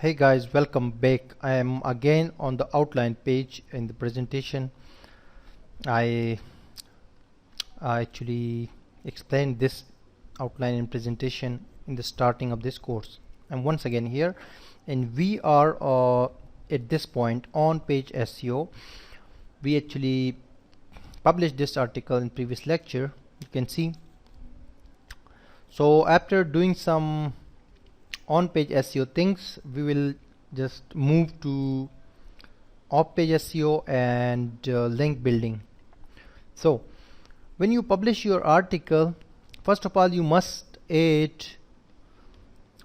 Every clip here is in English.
Hey guys, welcome back. I am again on the outline page in the presentation. I actually explained this outline and presentation in the starting of this course. I'm once again here, and we are at this point on page SEO. We actually published this article in previous lecture. You can see. So after doing some on-page SEO things, we will just move to off-page SEO and link building. So when you publish your article, first of all you must add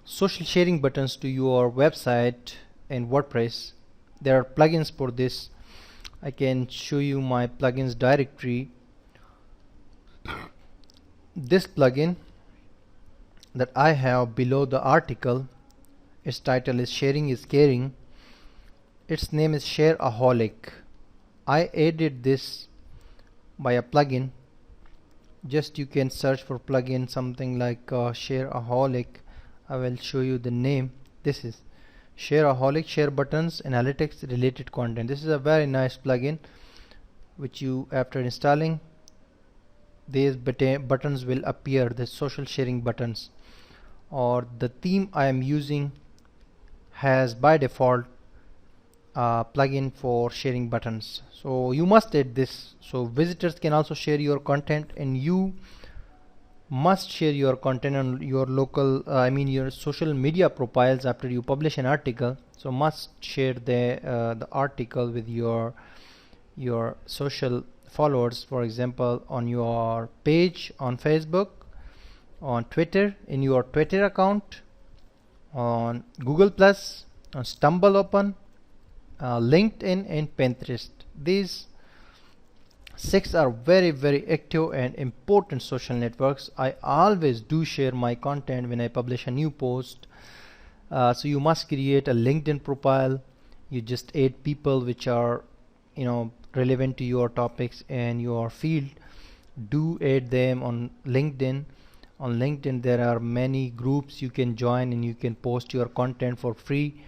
social sharing buttons to your website in WordPress. There are plugins for this. I can show you my plugins directory. This plugin that I have below the article, its title is Sharing is Caring. Its name is Shareaholic. I added this by a plugin. Just you can search for plugin something like Shareaholic. I will show you the name. This is Shareaholic, share buttons, analytics, related content. This is a very nice plugin which you, after installing, these buttons will appear, the social sharing buttons. Or the theme I am using has by default plugin for sharing buttons, so you must add this so visitors can also share your content, and you must share your content on your local your social media profiles after you publish an article. So must share the article with your social followers, for example on your page on Facebook, on Twitter, in your Twitter account, on Google Plus, on StumbleUpon, LinkedIn and Pinterest. These 6 are very active and important social networks. I always do share my content when I publish a new post. So you must create a LinkedIn profile. You just add people which are relevant to your topics and your field. Do add them on LinkedIn. On LinkedIn there are many groups you can join and you can post your content for free.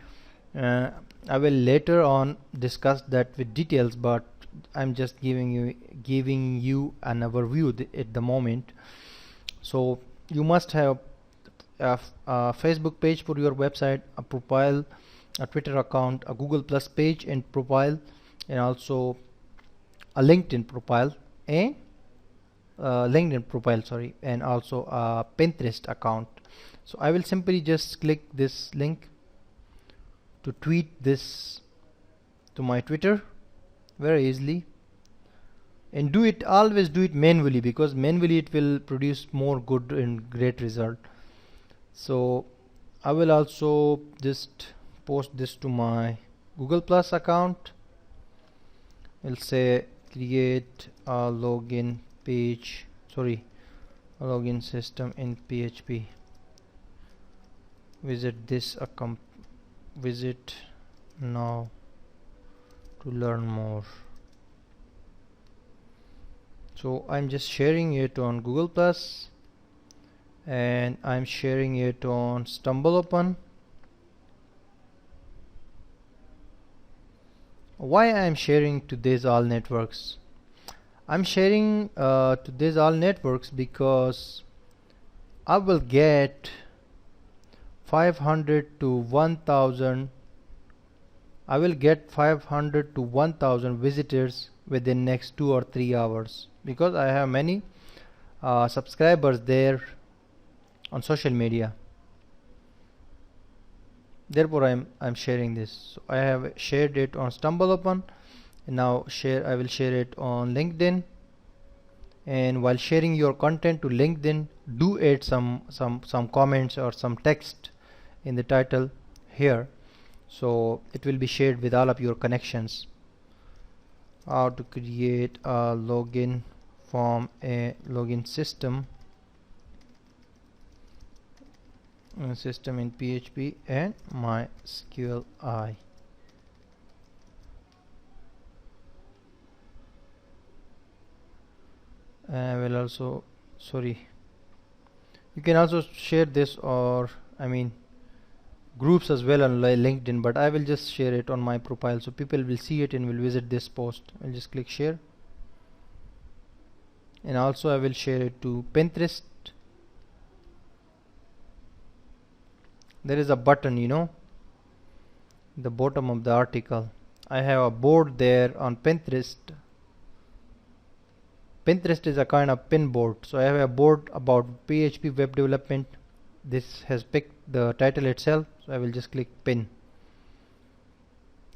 I will later on discuss that with details, but I'm just giving you an overview at the moment. So you must have a Facebook page for your website, a profile, a Twitter account, a Google Plus page and profile, and also a LinkedIn profile and and also a Pinterest account. So I will simply just click this link to tweet this to my Twitter very easily, and always do it manually, because manually it will produce more good and great result. So I will also just post this to my Google Plus account. I'll say create a login page, a login system in PHP. Visit now to learn more. So I'm just sharing it on Google Plus, and I'm sharing it on StumbleUpon. Why I'm sharing to these all networks? I'm sharing to these all networks because I will get 500 to 1000 visitors within next 2 or 3 hours, because I have many subscribers there on social media. Therefore I'm sharing this. So I have shared it on StumbleUpon, and now I will share it on LinkedIn. And while sharing your content to LinkedIn, do add some comments or some text in the title here, so it will be shared with all of your connections. How to create a login from a login system in PHP and MySQLi. I will also, you can also share this, or groups as well on LinkedIn, but I will just share it on my profile so people will see it and will visit this post. I'll just click share, and also I will share it to Pinterest. There is a button, the bottom of the article. I have a board there on Pinterest. Pinterest is a kind of pin board, so I have a board about PHP web development. This has picked the title itself, so I will just click pin,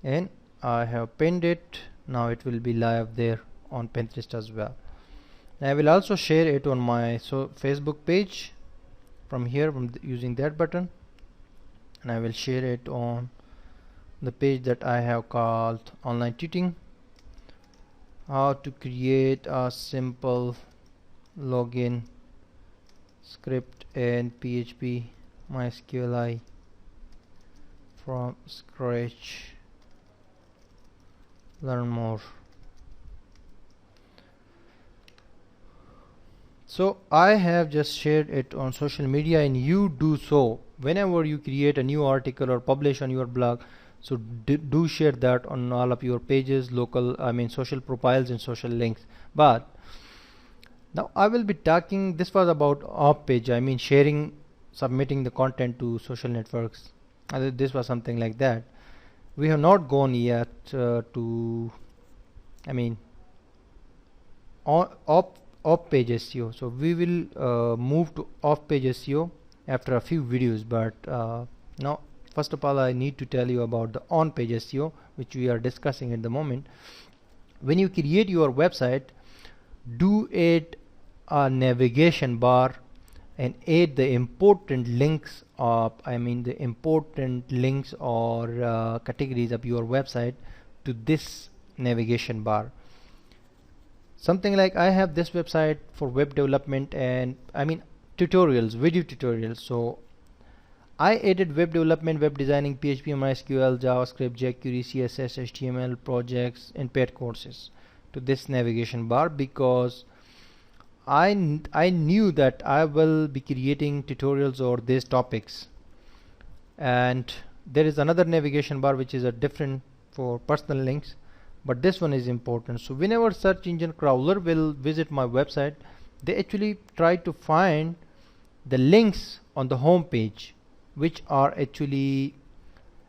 and I have pinned it. Now it will be live there on Pinterest as well. And I will also share it on my Facebook page from here, using that button, and I will share it on the page that I have called online tutoring, how to create a simple login script in PHP MySQLi from scratch. Learn more. So I have just shared it on social media, and you do so whenever you create a new article or publish on your blog. So do share that on all of your pages, social profiles and social links. But now I will be talking, this was about off page, sharing, submitting the content to social networks. This was something like that. We have not gone yet off page SEO. So we will move to off page SEO after a few videos, but now first of all I need to tell you about the on page SEO, which we are discussing at the moment. When you create your website, do add a navigation bar and add the important links or categories of your website to this navigation bar. Something like, I have this website for web development and tutorials, video tutorials. So I added web development, web designing, PHP, MySQL, JavaScript, jQuery, CSS, HTML projects and paid courses to this navigation bar, because I knew that I will be creating tutorials over these topics. And there is another navigation bar which is a different for personal links, but this one is important. So whenever search engine crawler will visit my website, they actually try to find the links on the home page, which are actually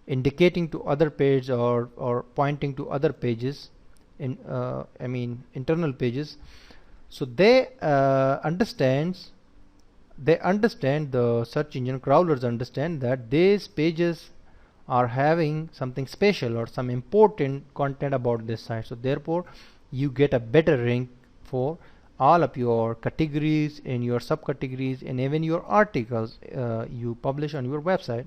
indicating to other page or pointing to other pages in internal pages. So they understand, the search engine crawlers understand that these pages are having something special or some important content about this site. So therefore you get a better rank for all of your categories and your subcategories and even your articles you publish on your website.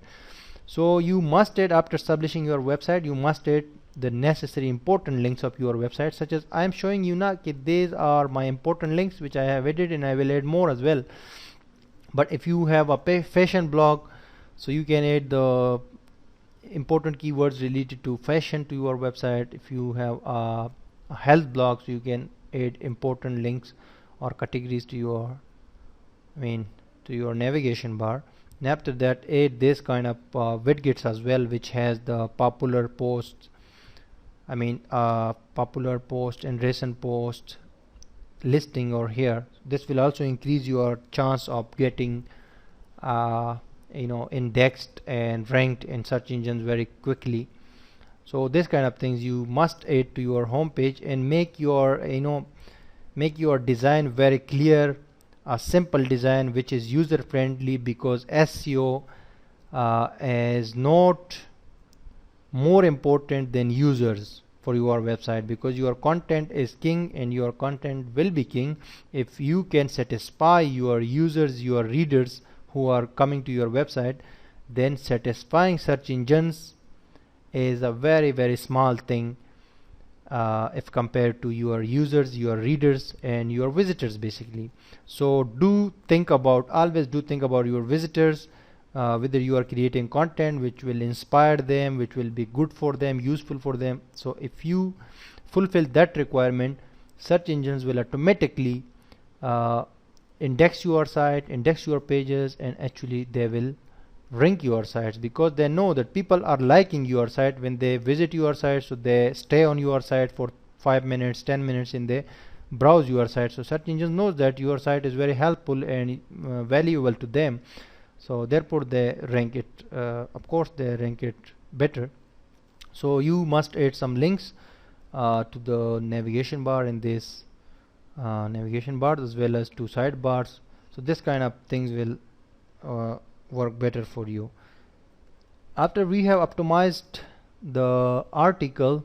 So you must add, after establishing your website, you must add the necessary important links of your website, such as I am showing you now. These are my important links which I have added, and I will add more as well. But if you have a fashion blog, so you can add the important keywords related to fashion to your website. If you have a health blog, so you can add important links or categories to your navigation bar. And after that, add this kind of widgets as well, which has the popular posts, popular post and recent post listing over here. This will also increase your chance of getting indexed and ranked in search engines very quickly. So this kind of things you must add to your home page, and make your design very clear, a simple design which is user friendly, because SEO is not more important than users for your website, because your content is king and your content will be king. If you can satisfy your users, your readers who are coming to your website, then satisfying search engines is a very, very small thing if compared to your users, your readers and your visitors basically. So always do think about your visitors, whether you are creating content which will inspire them, which will be good for them, useful for them. So if you fulfill that requirement, search engines will automatically index your site, index your pages, and actually they will rank your sites, because they know that people are liking your site when they visit your site, so they stay on your site for 5 minutes, 10 minutes, and they browse your site. So search engine knows that your site is very helpful and valuable to them, so therefore they rank it, of course they rank it better. So you must add some links to the navigation bar in this navigation bar, as well as to sidebars. So this kind of things will work better for you. After we have optimized the article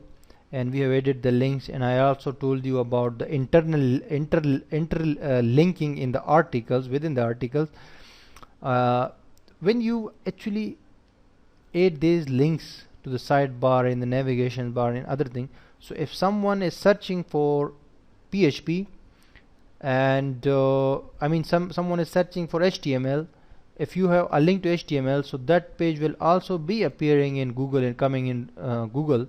and we have added the links, and I also told you about the internal linking in the articles, within the articles, when you actually add these links to the sidebar, in the navigation bar, and other thing. So if someone is searching for PHP, and I mean someone is searching for HTML, if you have a link to HTML, so that page will also be appearing in Google and coming in Google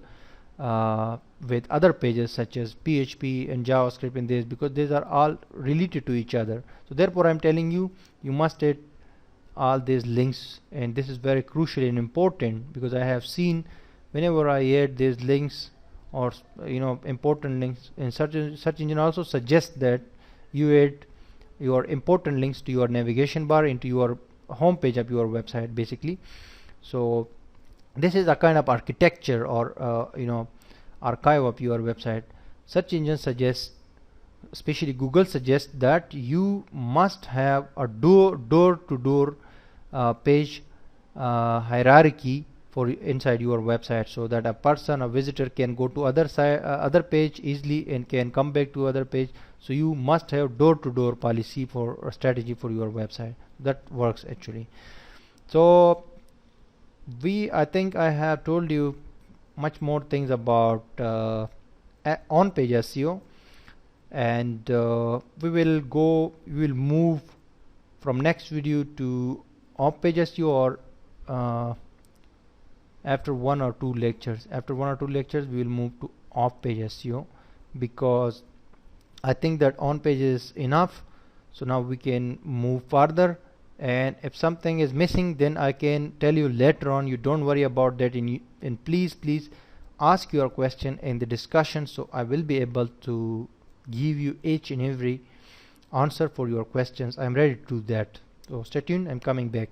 with other pages such as PHP and JavaScript in this, because these are all related to each other. So therefore I'm telling you, you must add all these links, and this is very crucial and important, because I have seen whenever I add these links or important links, and search engine also suggests that you add your important links to your navigation bar, into your home page of your website basically. So this is a kind of architecture or archive of your website. Search engine suggests, especially Google suggests, that you must have a door-to-door page hierarchy for inside your website, so that a person, a visitor, can go to other page easily and can come back to other page. So you must have door-to-door policy for a strategy for your website. That works actually. So I think I have told you much more things about on-page SEO, and we will move from next video to off-page SEO, or after one or two lectures we will move to off-page SEO, because I think that on-page is enough. So now we can move further, and if something is missing, then I can tell you later on. You don't worry about that, and please ask your question in the discussion, so I will be able to give you each and every answer for your questions. I'm ready to do that, so stay tuned, I'm coming back.